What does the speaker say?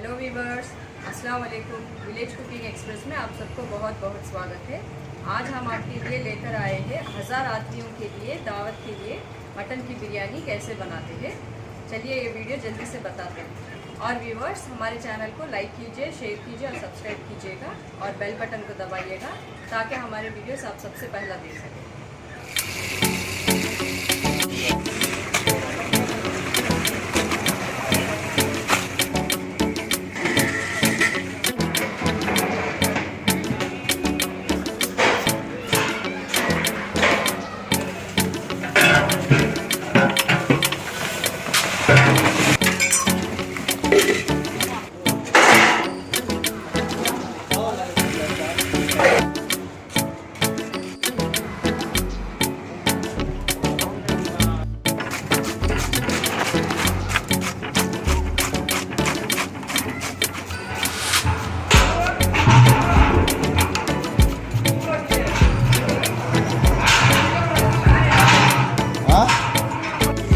Hello viewers, अस्सलाम वालेकुम। Village cooking express में आप सबको बहुत बहुत स्वागत है। आज हम आपके लिए लेकर आए हैं 1000 आदमियों के लिए दावत के लिए मटन की बिरयानी कैसे बनाते हैं। चलिए ये वीडियो जल्दी से बताते हैं। और व्यूवर्स, हमारे चैनल को लाइक कीजिए, शेयर कीजिए और सब्सक्राइब कीजिएगा और बेल बटन को दबाइएगा ताकि हमारे वीडियोस आप सबसे पहला देख सकें। हाँ,